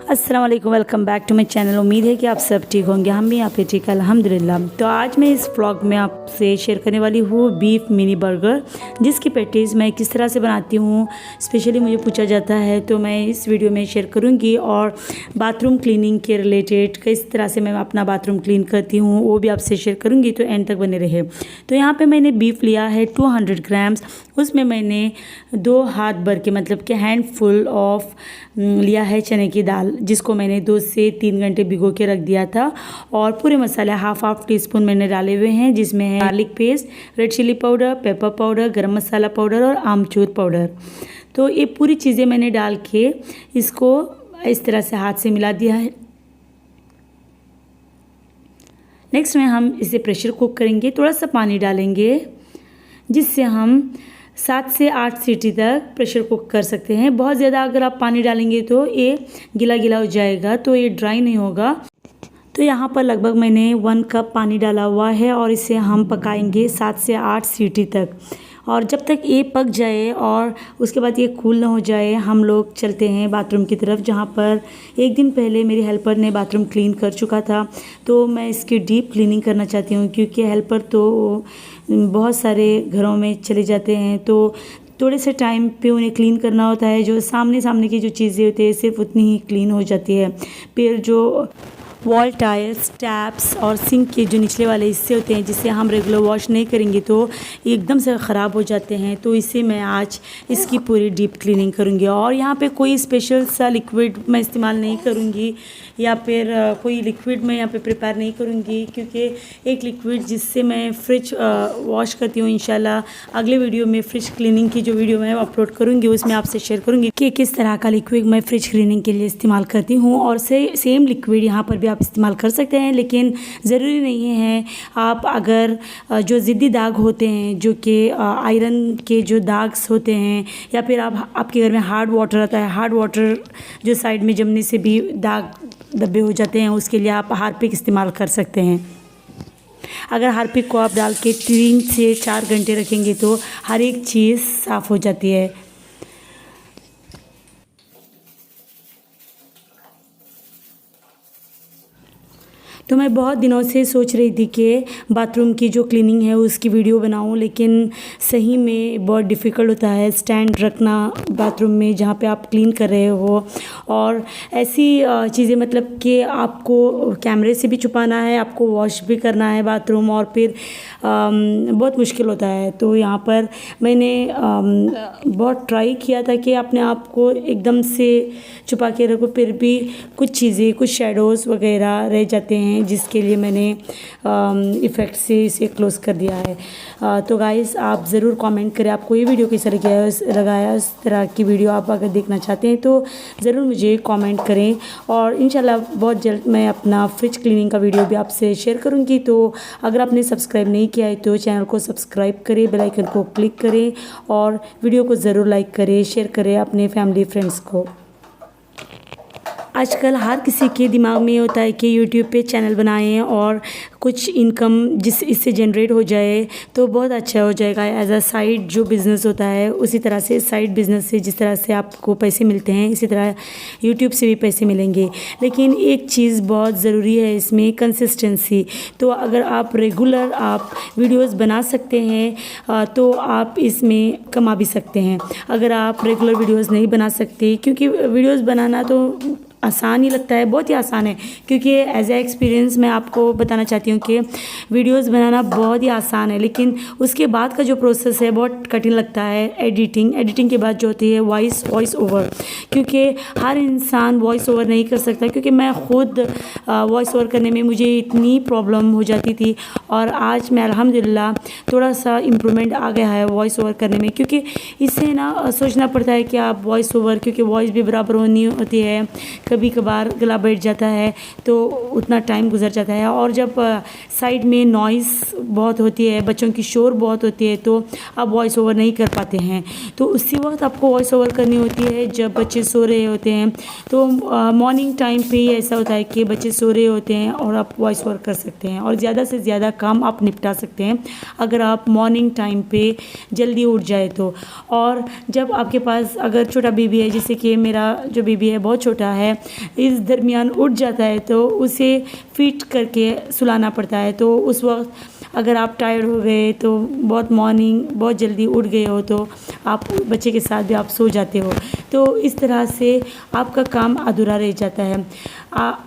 अस्सलाम वालेकुम, welcome back to my channel. उम्मीद है कि आप सब ठीक होंगे, हम भी यहाँ पे ठीक है अल्हम्दुलिल्लाह। तो आज मैं इस व्लॉग में आपसे शेयर करने वाली हूँ बीफ मिनी बर्गर, जिसकी पैटीज़ मैं किस तरह से बनाती हूँ स्पेशली मुझे पूछा जाता है, तो मैं इस वीडियो में शेयर करूँगी। और बाथरूम क्लीनिंग के रिलेटेड किस तरह से मैं अपना बाथरूम क्लीन करती हूँ वो भी आपसे शेयर करूँगी, तो एंड तक बने रहे। तो यहाँ पर मैंने बीफ लिया है 200 ग्राम्स, उसमें मैंने 2 हाथ भर के मतलब कि हैंडफुल ऑफ लिया है चने की दाल, जिसको मैंने 2 से 3 घंटे भिगो के रख दिया था। और पूरे मसाले हाफ टीस्पून मैंने डाले हुए हैं, जिसमें है garlic paste, red chilli powder, pepper powder, garam masala powder और आमचूर पाउडर। तो ये पूरी चीज़ें मैंने डाल के इसको इस तरह से हाथ से मिला दिया है। नेक्स्ट में हम इसे प्रेशर कुक करेंगे, थोड़ा सा पानी डालेंगे जिससे हम 7 से 8 सीटी तक प्रेशर कुक कर सकते हैं। बहुत ज़्यादा अगर आप पानी डालेंगे तो ये गीला गीला हो जाएगा, तो ये ड्राई नहीं होगा। तो यहाँ पर लगभग मैंने 1 कप पानी डाला हुआ है और इसे हम पकाएंगे 7 से 8 सीटी तक। और जब तक ये पक जाए और उसके बाद ये कूल ना हो जाए, हम लोग चलते हैं बाथरूम की तरफ, जहाँ पर एक दिन पहले मेरी हेल्पर ने बाथरूम क्लीन कर चुका था। तो मैं इसकी डीप क्लीनिंग करना चाहती हूँ, क्योंकि हेल्पर तो बहुत सारे घरों में चले जाते हैं, तो थोड़े से टाइम पे उन्हें क्लीन करना होता है। जो सामने की जो चीज़ें होती है सिर्फ उतनी ही क्लीन हो जाती है। फिर जो वॉल टाइल्स, टैप्स और सिंक के जो निचले वाले हिस्से होते हैं, जिसे हम रेगुलर वॉश नहीं करेंगे तो एकदम से ख़राब हो जाते हैं। तो इसे मैं आज इसकी पूरी डीप क्लीनिंग करूँगी। और यहाँ पे कोई स्पेशल सा लिक्विड मैं इस्तेमाल नहीं करूँगी, या फिर कोई लिक्विड मैं यहाँ पे प्रिपेयर नहीं करूँगी, क्योंकि एक लिक्विड जिससे मैं फ्रिज वॉश करती हूँ, इंशाल्लाह अगले वीडियो में फ्रिज क्लीनिंग की जो वीडियो मैं अपलोड करूँगी उसमें आपसे शेयर करूँगी कि किस तरह का लिक्विड मैं फ्रिज क्लीनिंग के लिए इस्तेमाल करती हूँ। और सेम लिक्विड यहाँ पर भी आप इस्तेमाल कर सकते हैं, लेकिन ज़रूरी नहीं है। आप अगर जो ज़िद्दी दाग होते हैं, जो कि आयरन के जो दाग्स होते हैं, या फिर आपके घर में हार्ड वाटर आता है, हार्ड वाटर जो साइड में जमने से भी दाग धब्बे हो जाते हैं, उसके लिए आप हार्पिक इस्तेमाल कर सकते हैं। अगर हार्पिक को आप डाल के 3 से 4 घंटे रखेंगे तो हर एक चीज़ साफ़ हो जाती है। तो मैं बहुत दिनों से सोच रही थी कि बाथरूम की जो क्लीनिंग है उसकी वीडियो बनाऊं, लेकिन सही में बहुत डिफ़िकल्ट होता है स्टैंड रखना बाथरूम में जहाँ पे आप क्लीन कर रहे हो। और ऐसी चीज़ें मतलब कि आपको कैमरे से भी छुपाना है, आपको वॉश भी करना है बाथरूम, और फिर बहुत मुश्किल होता है। तो यहाँ पर मैंने बहुत ट्राई किया था कि अपने आप को एकदम से छुपा के रखो, फिर भी कुछ चीज़ें, कुछ शेडोज़ वगैरह रह जाते हैं, जिसके लिए मैंने इफ़ेक्ट से इसे क्लोज़ कर दिया है। तो गाइस आप ज़रूर कमेंट करें आपको ये वीडियो कैसा लगाया। इस तरह की वीडियो आप अगर देखना चाहते हैं तो ज़रूर मुझे कमेंट करें, और इंशाल्लाह बहुत जल्द मैं अपना फ्रिज क्लीनिंग का वीडियो भी आपसे शेयर करूँगी। तो अगर आपने सब्सक्राइब नहीं किया है तो चैनल को सब्सक्राइब करें, बेल आइकन को क्लिक करें, और वीडियो को ज़रूर लाइक करें, शेयर करें अपने फैमिली फ्रेंड्स को। आजकल हर किसी के दिमाग में ये होता है कि यूट्यूब पे चैनल बनाएं और कुछ इनकम इससे जनरेट हो जाए तो बहुत अच्छा हो जाएगा। एज अ साइड जो बिज़नेस होता है, उसी तरह से साइड बिज़नेस से जिस तरह से आपको पैसे मिलते हैं, इसी तरह यूट्यूब से भी पैसे मिलेंगे। लेकिन एक चीज़ बहुत ज़रूरी है इसमें, कंसिस्टेंसी। तो अगर आप रेगुलर आप वीडियोस बना सकते हैं तो आप इसमें कमा भी सकते हैं। अगर आप रेगुलर वीडियोस नहीं बना सकते, क्योंकि वीडियोस बनाना तो आसान ही लगता है, बहुत ही आसान है, क्योंकि एज ए एक्सपीरियंस मैं आपको बताना चाहती हूँ कि वीडियोस बनाना बहुत ही आसान है, लेकिन उसके बाद का जो प्रोसेस है बहुत कठिन लगता है। एडिटिंग के बाद जो होती है वॉइस ओवर, क्योंकि हर इंसान वॉइस ओवर नहीं कर सकता, क्योंकि मैं खुद वॉइस ओवर करने में मुझे इतनी प्रॉब्लम हो जाती थी, और आज मैं अल्हम्दुलिल्लाह थोड़ा सा इम्प्रूवमेंट आ गया है वॉइस ओवर करने में। क्योंकि इससे ना सोचना पड़ता है कि आप वॉइस ओवर, क्योंकि वॉइस भी बराबर होनी होती है, कभी कभार गला बैठ जाता है तो उतना टाइम गुजर जाता है। और जब साइड में नॉइज़ बहुत होती है, बच्चों की शोर बहुत होती है, तो आप वॉइस ओवर नहीं कर पाते हैं। तो उसी वक्त आपको वॉइस ओवर करनी होती है जब बच्चे सो रहे होते हैं। तो मॉर्निंग टाइम पे ही ऐसा होता है कि बच्चे सो रहे होते हैं और आप वॉइस ओवर कर सकते हैं, और ज़्यादा से ज़्यादा काम आप निपटा सकते हैं अगर आप मॉर्निंग टाइम पे जल्दी उठ जाए तो। और जब आपके पास अगर छोटा बेबी है, जैसे कि मेरा जो बेबी है बहुत छोटा है, है, इस दरमियान उठ जाता है तो उसे फीड करके सुलाना पड़ता है। तो उस वक्त अगर आप टायर्ड हो गए तो बहुत मॉर्निंग बहुत जल्दी उठ गए हो तो आप बच्चे के साथ भी आप सो जाते हो, तो इस तरह से आपका काम अधूरा रह जाता है।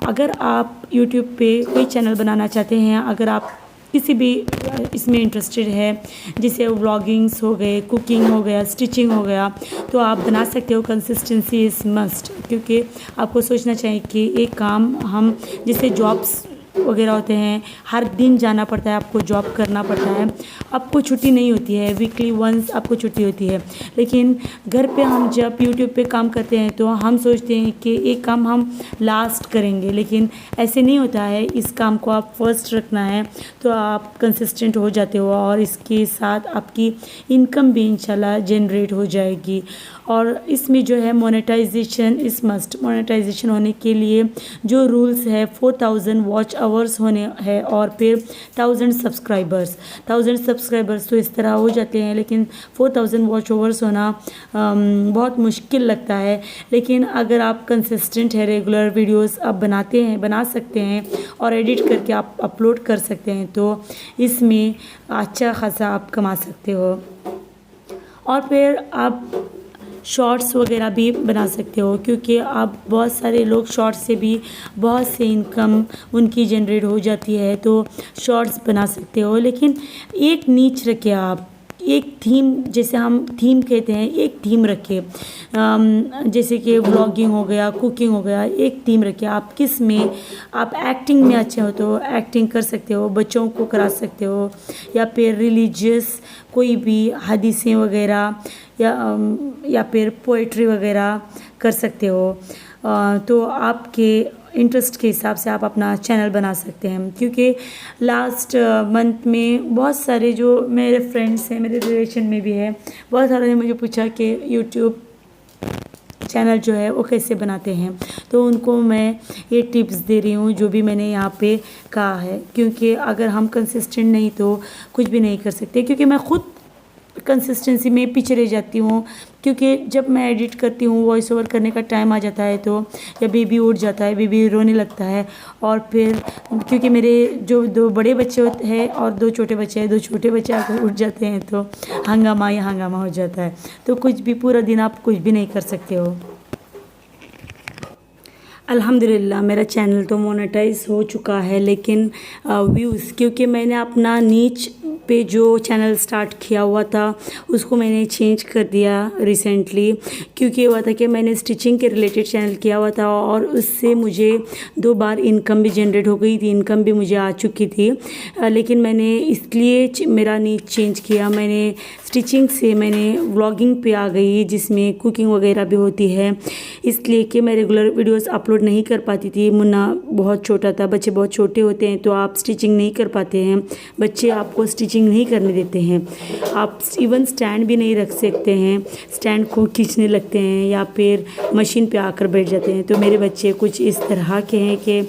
अगर आप यूट्यूब पे कोई चैनल बनाना चाहते हैं, अगर आप किसी भी इसमें इंटरेस्टेड है, जैसे व्लॉगिंग्स हो गए, कुकिंग हो गया, स्टिचिंग हो गया, तो आप बना सकते हो। कंसिस्टेंसी इज़ मस्ट, क्योंकि आपको सोचना चाहिए कि एक काम हम जैसे जॉब्स वगैरह होते हैं, हर दिन जाना पड़ता है, आपको जॉब करना पड़ता है, आपको छुट्टी नहीं होती है, वीकली वंस आपको छुट्टी होती है। लेकिन घर पे हम जब यूट्यूब पे काम करते हैं तो हम सोचते हैं कि एक काम हम लास्ट करेंगे, लेकिन ऐसे नहीं होता है। इस काम को आप फर्स्ट रखना है तो आप कंसिस्टेंट हो जाते हो और इसके साथ आपकी इनकम भी इंशाल्लाह जनरेट हो जाएगी। और इसमें जो है मोनेटाइजेशन इज़ मस्ट। मोनेटाइजेशन होने के लिए जो रूल्स है 4000 वॉच आवर्स होने हैं और फिर 1000 सब्सक्राइबर्स तो इस तरह हो जाते हैं, लेकिन 4000 वॉच आवर्स होना बहुत मुश्किल लगता है। लेकिन अगर आप कंसिस्टेंट है, रेगुलर वीडियोस आप बना सकते हैं और एडिट करके आप अपलोड कर सकते हैं, तो इसमें अच्छा खासा आप कमा सकते हो। और फिर आप शॉर्ट्स वगैरह भी बना सकते हो, क्योंकि आप बहुत सारे लोग शॉर्ट्स से भी बहुत से इनकम उनकी जनरेट हो जाती है, तो शॉर्ट्स बना सकते हो। लेकिन एक नीच रखे आप, एक थीम, जैसे हम थीम कहते हैं, एक थीम रखे, जैसे कि व्लॉगिंग हो गया, कुकिंग हो गया, एक थीम रखे। आप किस में आप एक्टिंग में अच्छे हो तो एक्टिंग कर सकते हो, बच्चों को करा सकते हो, या फिर रिलीजियस कोई भी हदीसें वगैरह या फिर पोइट्री वगैरह कर सकते हो। तो आपके इंटरेस्ट के हिसाब से आप अपना चैनल बना सकते हैं। क्योंकि लास्ट मंथ में बहुत सारे जो मेरे फ्रेंड्स हैं, मेरे रिलेशन में भी है, बहुत सारे ने मुझे पूछा कि यूट्यूब चैनल जो है वो कैसे बनाते हैं, तो उनको मैं ये टिप्स दे रही हूँ जो भी मैंने यहाँ पे कहा है। क्योंकि अगर हम कंसिस्टेंट नहीं तो कुछ भी नहीं कर सकते। क्योंकि मैं खुद कंसिस्टेंसी में पीछे रह जाती हूँ, क्योंकि जब मैं एडिट करती हूँ, वॉइस ओवर करने का टाइम आ जाता है तो या बेबी उठ जाता है, बेबी रोने लगता है, और फिर क्योंकि मेरे जो 2 बड़े बच्चे होते हैं और 2 छोटे बच्चे हैं, 2 छोटे बच्चे अगर उठ जाते हैं तो हंगामा ही हंगामा हो जाता है। तो कुछ भी पूरा दिन आप कुछ भी नहीं कर सकते हो। अल्हम्दुलिल्लाह मेरा चैनल तो मोनेटाइज हो चुका है, लेकिन व्यूज़, क्योंकि मैंने अपना नीच पे जो चैनल स्टार्ट किया हुआ था उसको मैंने चेंज कर दिया रिसेंटली। क्योंकि हुआ था कि मैंने स्टिचिंग के रिलेटेड चैनल किया हुआ था और उससे मुझे 2 बार इनकम भी जनरेट हो गई थी, इनकम भी मुझे आ चुकी थी। लेकिन मैंने इसलिए मेरा नीच चेंज किया, मैंने स्टिचिंग से मैंने व्लॉगिंग पे आ गई, जिसमें कुकिंग वगैरह भी होती है, इसलिए कि मैं रेगुलर वीडियोस अपलोड नहीं कर पाती थी। मुन्ना बहुत छोटा था, बच्चे बहुत छोटे होते हैं तो आप स्टिचिंग नहीं कर पाते हैं, बच्चे आपको स्टिचिंग नहीं करने देते हैं, आप इवन स्टैंड भी नहीं रख सकते हैं, स्टैंड को खींचने लगते हैं या फिर मशीन पे आकर बैठ जाते हैं। तो मेरे बच्चे कुछ इस तरह के हैं कि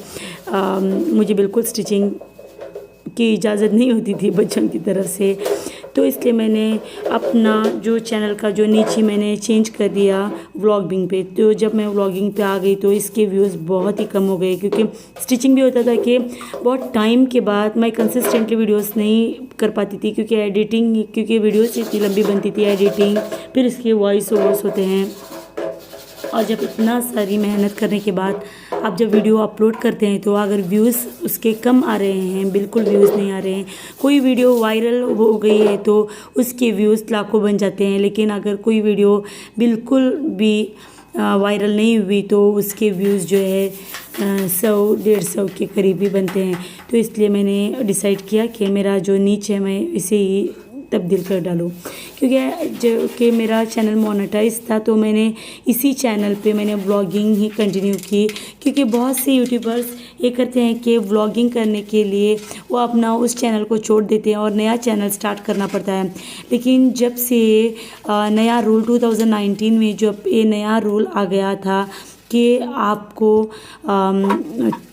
मुझे बिल्कुल स्टिचिंग की इजाज़त नहीं होती थी बच्चों की तरफ से। तो इसलिए मैंने अपना जो चैनल का जो नीचे मैंने चेंज कर दिया व्लॉगिंग पे। तो जब मैं व्लॉगिंग पे आ गई तो इसके व्यूज़ बहुत ही कम हो गए, क्योंकि स्टिचिंग भी होता था कि बहुत टाइम के बाद मैं कंसिस्टेंटली वीडियोस नहीं कर पाती थी, क्योंकि एडिटिंग, क्योंकि वीडियोस इतनी लंबी बनती थी, एडिटिंग, फिर इसके वॉइस ओवर्स होते हैं, और जब इतना सारी मेहनत करने के बाद आप जब वीडियो अपलोड करते हैं तो अगर व्यूज़ उसके कम आ रहे हैं, बिल्कुल व्यूज़ नहीं आ रहे हैं, कोई वीडियो वायरल हो गई है तो उसके व्यूज़ लाखों बन जाते हैं, लेकिन अगर कोई वीडियो बिल्कुल भी वायरल नहीं हुई तो उसके व्यूज़ जो है 100-150 के करीब ही बनते हैं। तो इसलिए मैंने डिसाइड किया कि मेरा जो नीच है मैं इसे ही तब्दील कर डालूँ, क्योंकि जो कि मेरा चैनल मोनेटाइज था तो मैंने इसी चैनल पे मैंने व्लॉगिंग ही कंटिन्यू की। क्योंकि बहुत से यूट्यूबर्स ये करते हैं कि व्लॉगिंग करने के लिए वो अपना उस चैनल को छोड़ देते हैं और नया चैनल स्टार्ट करना पड़ता है। लेकिन जब से नया रूल 2019 में जब ये नया रूल आ गया था कि आपको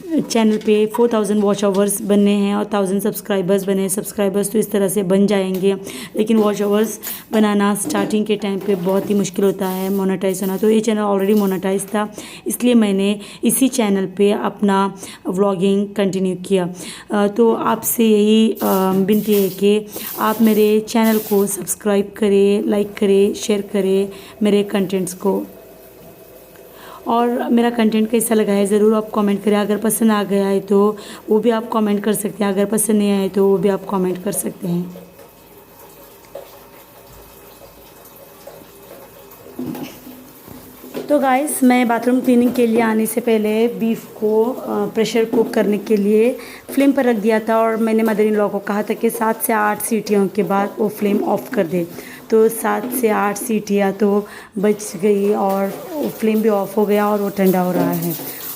चैनल पे 4000 वॉच आवर्स बनने हैं और 1000 सब्सक्राइबर्स बने हैं। सब्सक्राइबर्स तो इस तरह से बन जाएंगे, लेकिन वॉच आवर्स बनाना स्टार्टिंग के टाइम पे बहुत ही मुश्किल होता है मोनेटाइज होना। तो ये चैनल ऑलरेडी मोनेटाइज था, इसलिए मैंने इसी चैनल पे अपना व्लॉगिंग कंटिन्यू किया। तो आपसे यही विनती है कि आप मेरे चैनल को सब्सक्राइब करें, लाइक करें, शेयर करें मेरे कंटेंट्स को, और मेरा कंटेंट कैसा लगा है ज़रूर आप कमेंट करें। अगर पसंद आ गया है तो वो भी आप कमेंट कर सकते हैं, अगर पसंद नहीं आए तो वो भी आप कमेंट कर सकते हैं। तो गाइस, मैं बाथरूम क्लीनिंग के लिए आने से पहले बीफ को प्रेशर कुक करने के लिए फ्लेम पर रख दिया था, और मैंने मदर इन लॉ को कहा था कि 7 से 8 सीटियों के बाद वो फ्लेम ऑफ़ कर दे। तो 7 से 8 सीटियाँ तो बच गई और फ्लेम भी ऑफ़ हो गया और वो ठंडा हो रहा है।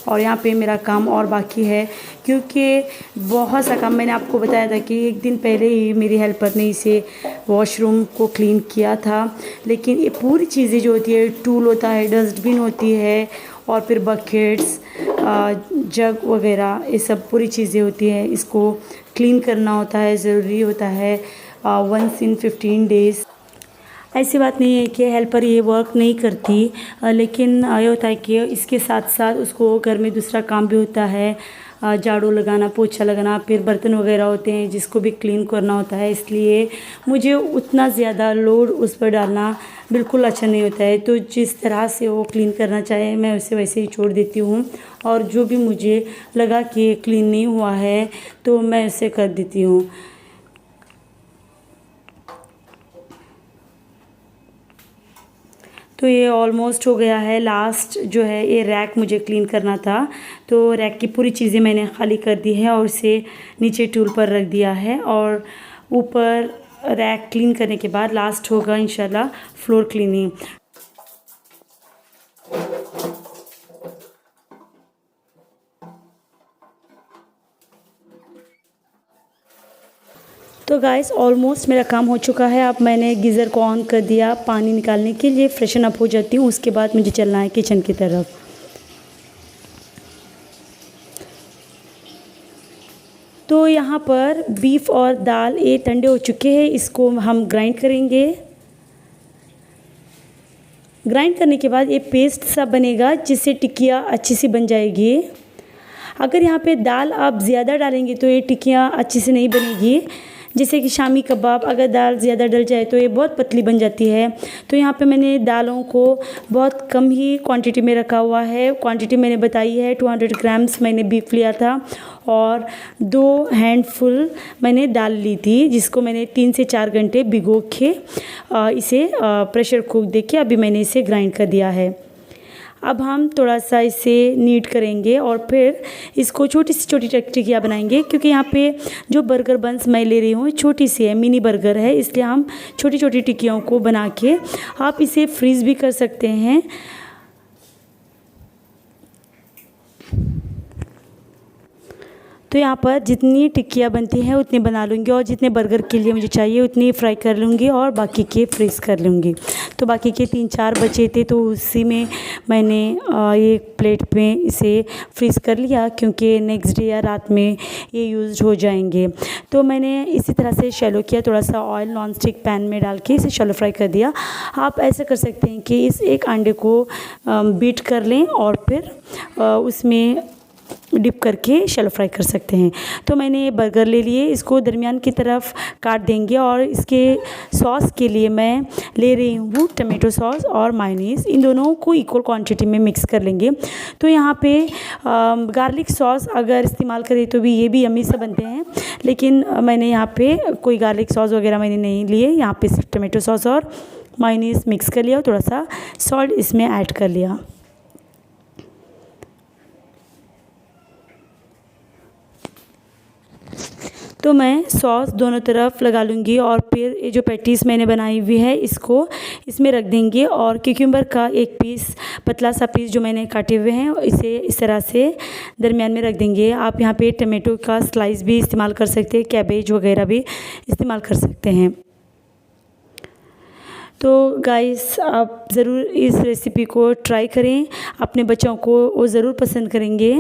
और यहाँ पे मेरा काम और बाकी है, क्योंकि बहुत सा काम मैंने आपको बताया था कि एक दिन पहले ही मेरी हेल्पर ने इसे वॉशरूम को क्लीन किया था। लेकिन ये पूरी चीज़ें जो होती है, टूल होता है, डस्टबिन होती है, और फिर बकेट्स, जग वगैरह, ये सब पूरी चीज़ें होती हैं, इसको क्लीन करना होता है, ज़रूरी होता है वंस इन 15 डेज़। ऐसी बात नहीं है कि हेल्पर ये वर्क नहीं करती, लेकिन ये होता है कि इसके साथ साथ उसको घर में दूसरा काम भी होता है, झाड़ू लगाना, पोछा लगाना, फिर बर्तन वगैरह होते हैं जिसको भी क्लीन करना होता है। इसलिए मुझे उतना ज़्यादा लोड उस पर डालना बिल्कुल अच्छा नहीं होता है। तो जिस तरह से वो क्लीन करना चाहे मैं उसे वैसे ही छोड़ देती हूँ, और जो भी मुझे लगा कि क्लीन नहीं हुआ है तो मैं उसे कर देती हूँ। तो ये ऑलमोस्ट हो गया है। लास्ट जो है ये रैक मुझे क्लीन करना था, तो रैक की पूरी चीज़ें मैंने खाली कर दी है और उसे नीचे टूल पर रख दिया है। और ऊपर रैक क्लीन करने के बाद लास्ट होगा इंशाल्लाह फ्लोर क्लीनिंग। तो गाइस, ऑलमोस्ट मेरा काम हो चुका है। अब मैंने गीज़र को ऑन कर दिया पानी निकालने के लिए, फ्रेशन अप हो जाती हूँ, उसके बाद मुझे चलना है किचन की तरफ। तो यहाँ पर बीफ और दाल ये ठंडे हो चुके हैं, इसको हम ग्राइंड करेंगे। ग्राइंड करने के बाद ये पेस्ट सा बनेगा जिससे टिक्कियाँ अच्छी सी बन जाएगी। अगर यहाँ पे दाल आप ज़्यादा डालेंगे तो ये टिक्कियाँ अच्छी से नहीं बनेगी। जैसे कि शामी कबाब, अगर दाल ज़्यादा डल जाए तो ये बहुत पतली बन जाती है। तो यहाँ पे मैंने दालों को बहुत कम ही क्वांटिटी में रखा हुआ है। क्वांटिटी मैंने बताई है, 200 ग्राम्स मैंने बीफ लिया था और 2 हैंडफुल मैंने दाल ली थी, जिसको मैंने 3 से 4 घंटे भिगो के इसे प्रेशर कुक दे के अभी मैंने इसे ग्राइंड कर दिया है। अब हम थोड़ा सा इसे नीट करेंगे और फिर इसको छोटी सी टिक्कियाँ बनाएंगे, क्योंकि यहाँ पे जो बर्गर बंस मैं ले रही हूँ छोटी सी है, मिनी बर्गर है, इसलिए हम छोटी छोटी टिक्कियों को बना के आप इसे फ्रीज़ भी कर सकते हैं। तो यहाँ पर जितनी टिक्कियाँ बनती हैं उतनी बना लूँगी, और जितने बर्गर के लिए मुझे चाहिए उतनी फ्राई कर लूँगी और बाकी के फ्रीज़ कर लूँगी। तो बाकी के 3-4 बचे थे, तो उसी में मैंने एक प्लेट में इसे फ्रीज़ कर लिया, क्योंकि नेक्स्ट डे या रात में ये यूज़ हो जाएंगे। तो मैंने इसी तरह से शैलो किया, थोड़ा सा ऑयल नॉन स्टिक पैन में डाल के इसे शैलो फ्राई कर दिया। आप ऐसा कर सकते हैं कि इस एक अंडे को बीट कर लें और फिर उसमें डिप करके शैलो फ्राई कर सकते हैं। तो मैंने ये बर्गर ले लिए, इसको दरमियान की तरफ काट देंगे, और इसके सॉस के लिए मैं ले रही हूँ टमाटो सॉस और मायोनीज़, इन दोनों को इक्वल क्वांटिटी में मिक्स कर लेंगे। तो यहाँ पे गार्लिक सॉस अगर इस्तेमाल करें तो भी ये भी यम्मी से बनते हैं, लेकिन मैंने यहाँ पे कोई गार्लिक सॉस वगैरह मैंने नहीं लिए। यहाँ पे सिर्फ टमाटो सॉस और मायोनीज़ मिक्स कर लिया और थोड़ा सा सॉल्ट इसमें ऐड कर लिया। तो मैं सॉस दोनों तरफ लगा लूँगी, और फिर ये जो पैटीज़ मैंने बनाई हुई है इसको इसमें रख देंगे, और क्यूकम्बर का एक पीस, पतला सा पीस जो मैंने काटे हुए हैं, इसे इस तरह से दरमियान में रख देंगे। आप यहाँ पे टमाटो का स्लाइस भी इस्तेमाल कर सकते हैं, कैबेज वगैरह भी इस्तेमाल कर सकते हैं। तो गाइस आप ज़रूर इस रेसिपी को ट्राई करें, अपने बच्चों को वो ज़रूर पसंद करेंगे।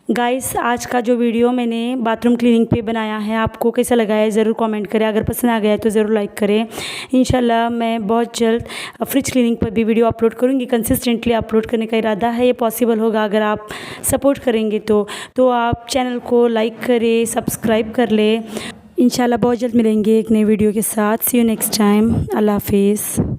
गाइस आज का जो वीडियो मैंने बाथरूम क्लीनिंग पे बनाया है आपको कैसा लगा है ज़रूर कमेंट करें। अगर पसंद आ गया है तो ज़रूर लाइक करें। इंशाल्लाह मैं बहुत जल्द फ्रिज क्लीनिंग पर भी वीडियो अपलोड करूँगी। कंसिस्टेंटली अपलोड करने का इरादा है, ये पॉसिबल होगा अगर आप सपोर्ट करेंगे तो आप चैनल को लाइक करें, सब्सक्राइब कर लें। इंशाल्लाह बहुत जल्द मिलेंगे एक नई वीडियो के साथ। सी यू नेक्स्ट टाइम। अल्लाह हाफिज़।